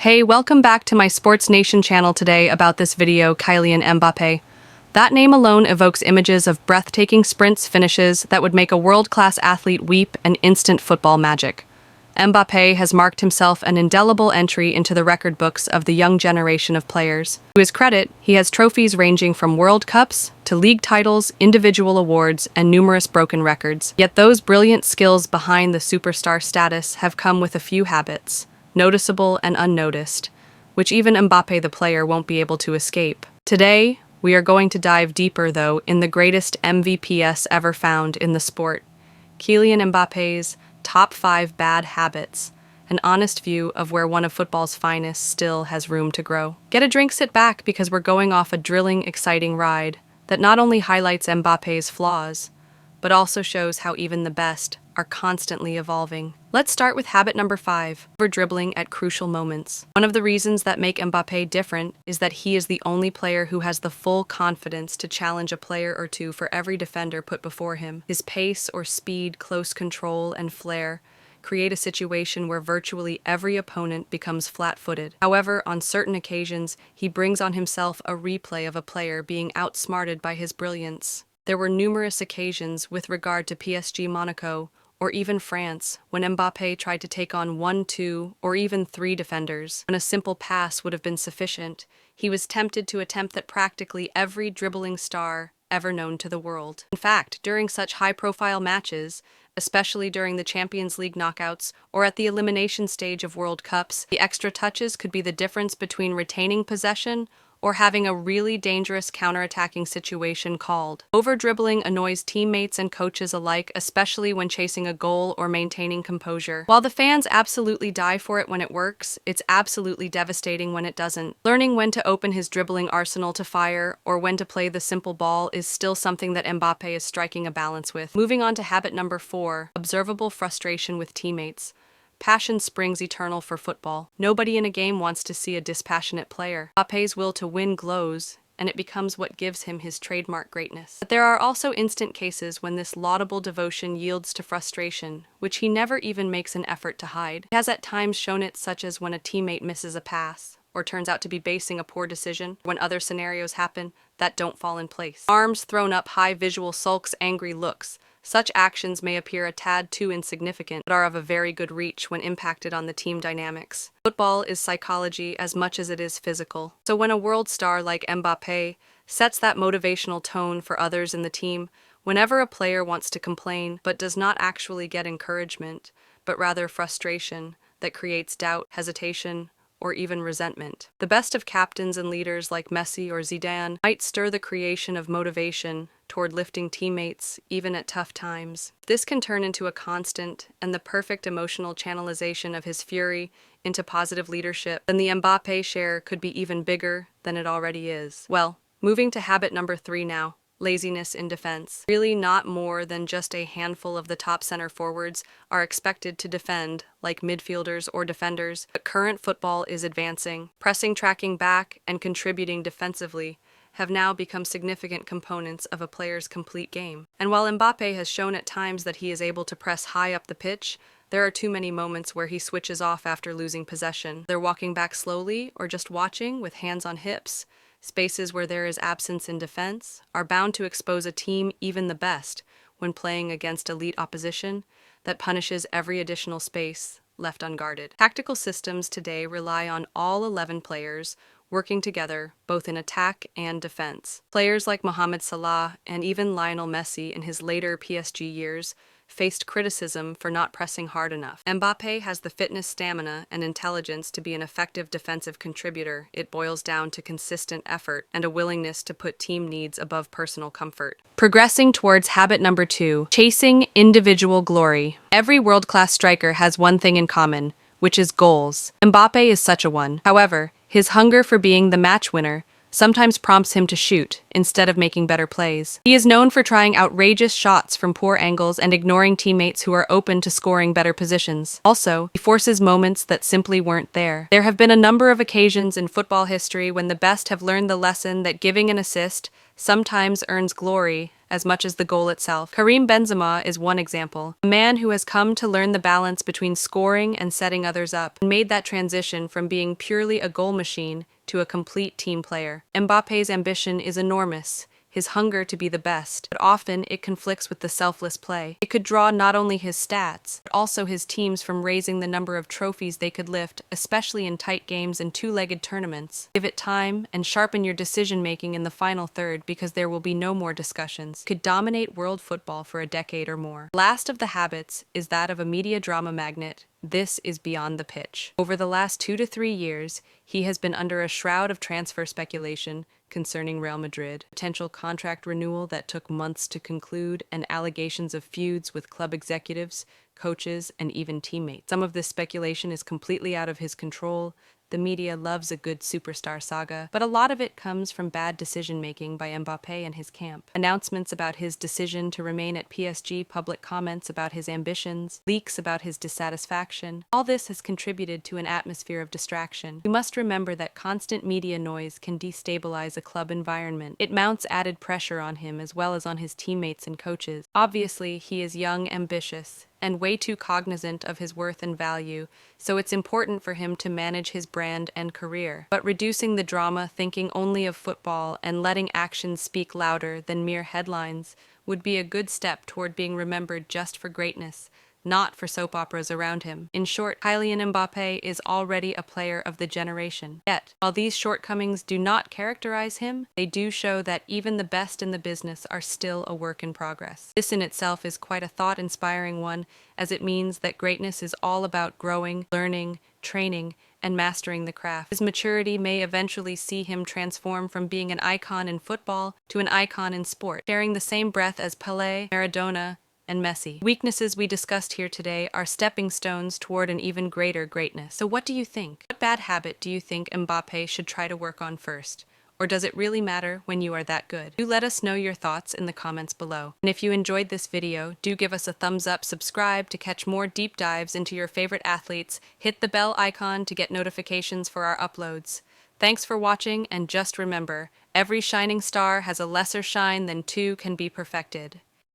Hey, welcome back to my Sports Nation channel today about this video, Kylian Mbappé. That name alone evokes images of breathtaking sprints finishes that would make a world-class athlete weep and instant football magic. Mbappé has marked himself an indelible entry into the record books of the young generation of players. To his credit, he has trophies ranging from World Cups to league titles, individual awards, and numerous broken records. Yet those brilliant skills behind the superstar status have come with a few habits, noticeable and unnoticed, which even Mbappé the player won't be able to escape. Today, we are going to dive deeper, though, in the greatest MVPs ever found in the sport, Kylian Mbappé's top 5 bad habits, an honest view of where one of football's finest still has room to grow. Get a drink, sit back, because we're going off a thrilling, exciting ride that not only highlights Mbappé's flaws, but also shows how even the best are constantly evolving. Let's start with habit number 5, overdribbling at crucial moments. One of the reasons that make Mbappé different is that he is the only player who has the full confidence to challenge a player or two for every defender put before him. His pace or speed, close control, and flair create a situation where virtually every opponent becomes flat-footed. However, on certain occasions, he brings on himself a replay of a player being outsmarted by his brilliance. There were numerous occasions with regard to PSG Monaco, or even France, when Mbappé tried to take on 1, 2, or even 3 defenders. When a simple pass would have been sufficient, he was tempted to attempt that practically every dribbling star ever known to the world. In fact, during such high-profile matches, especially during the Champions League knockouts or at the elimination stage of World Cups, the extra touches could be the difference between retaining possession or having a really dangerous counter-attacking situation called. Over-dribbling annoys teammates and coaches alike, especially when chasing a goal or maintaining composure. While the fans absolutely die for it when it works, it's absolutely devastating when it doesn't. Learning when to open his dribbling arsenal to fire or when to play the simple ball is still something that Mbappé is striking a balance with. Moving on to habit number 4, observable frustration with teammates. Passion springs eternal for football. Nobody in a game wants to see a dispassionate player. Mbappé's will to win glows, and it becomes what gives him his trademark greatness. But there are also instant cases when this laudable devotion yields to frustration, which he never even makes an effort to hide. He has at times shown it, such as when a teammate misses a pass, or turns out to be basing a poor decision, when other scenarios happen that don't fall in place. Arms thrown up high, visual sulks, angry looks. Such actions may appear a tad too insignificant, but are of a very good reach when impacted on the team dynamics. Football is psychology as much as it is physical. So when a world star like Mbappé sets that motivational tone for others in the team, whenever a player wants to complain but does not actually get encouragement, but rather frustration that creates doubt, hesitation, or even resentment. The best of captains and leaders like Messi or Zidane might stir the creation of motivation toward lifting teammates, even at tough times. This can turn into a constant and the perfect emotional channelization of his fury into positive leadership. Then the Mbappé share could be even bigger than it already is. Well, moving to habit number 3 now. Laziness in defense. Really not more than just a handful of the top center forwards are expected to defend, like midfielders or defenders, but current football is advancing. Pressing, tracking back, and contributing defensively have now become significant components of a player's complete game. And while Mbappé has shown at times that he is able to press high up the pitch, there are too many moments where he switches off after losing possession. They're walking back slowly or just watching with hands on hips. Spaces where there is absence in defense are bound to expose a team, even the best, when playing against elite opposition that punishes every additional space left unguarded. Tactical systems today rely on all 11 players working together both in attack and defense. Players like Mohamed Salah and even Lionel Messi in his later PSG years faced criticism for not pressing hard enough. Mbappé has the fitness, stamina, and intelligence to be an effective defensive contributor. It boils down to consistent effort and a willingness to put team needs above personal comfort. Progressing towards habit number 2, chasing individual glory. Every world-class striker has one thing in common, which is goals. Mbappé is such a one. However, his hunger for being the match winner sometimes prompts him to shoot instead of making better plays. He is known for trying outrageous shots from poor angles and ignoring teammates who are open to scoring better positions. Also, he forces moments that simply weren't there. There have been a number of occasions in football history when the best have learned the lesson that giving an assist sometimes earns glory as much as the goal itself. Karim Benzema is one example, a man who has come to learn the balance between scoring and setting others up, and made that transition from being purely a goal machine to a complete team player. Mbappe's ambition is enormous, his hunger to be the best, but often it conflicts with the selfless play. It could draw not only his stats, but also his teams from raising the number of trophies they could lift, especially in tight games and two-legged tournaments. Give it time and sharpen your decision-making in the final third, because there will be no more discussions. Could dominate world football for a decade or more. Last of the habits is that of a media drama magnet. This is beyond the pitch. Over the last 2 to 3 years, he has been under a shroud of transfer speculation concerning Real Madrid, potential contract renewal that took months to conclude, and allegations of feuds with club executives, coaches, and even teammates. Some of this speculation is completely out of his control. The media loves a good superstar saga, but a lot of it comes from bad decision-making by Mbappé and his camp. Announcements about his decision to remain at PSG, public comments about his ambitions, leaks about his dissatisfaction. All this has contributed to an atmosphere of distraction. We must remember that constant media noise can destabilize a club environment. It mounts added pressure on him as well as on his teammates and coaches. Obviously, he is young, ambitious, and way too cognizant of his worth and value, so it's important for him to manage his brand and career. But reducing the drama, thinking only of football, and letting actions speak louder than mere headlines would be a good step toward being remembered just for greatness, not for soap operas around him. In short, Kylian Mbappé is already a player of the generation. Yet, while these shortcomings do not characterize him, they do show that even the best in the business are still a work in progress. This in itself is quite a thought-inspiring one, as it means that greatness is all about growing, learning, training, and mastering the craft. His maturity may eventually see him transform from being an icon in football to an icon in sport, sharing the same breath as Pelé, Maradona, and Messi. Weaknesses we discussed here today are stepping stones toward an even greater greatness. So what do you think? What bad habit do you think Mbappé should try to work on first? Or does it really matter when you are that good? Do let us know your thoughts in the comments below. And if you enjoyed this video, do give us a thumbs up, subscribe to catch more deep dives into your favorite athletes, hit the bell icon to get notifications for our uploads. Thanks for watching, and just remember, every shining star has a lesser shine than two can be perfected.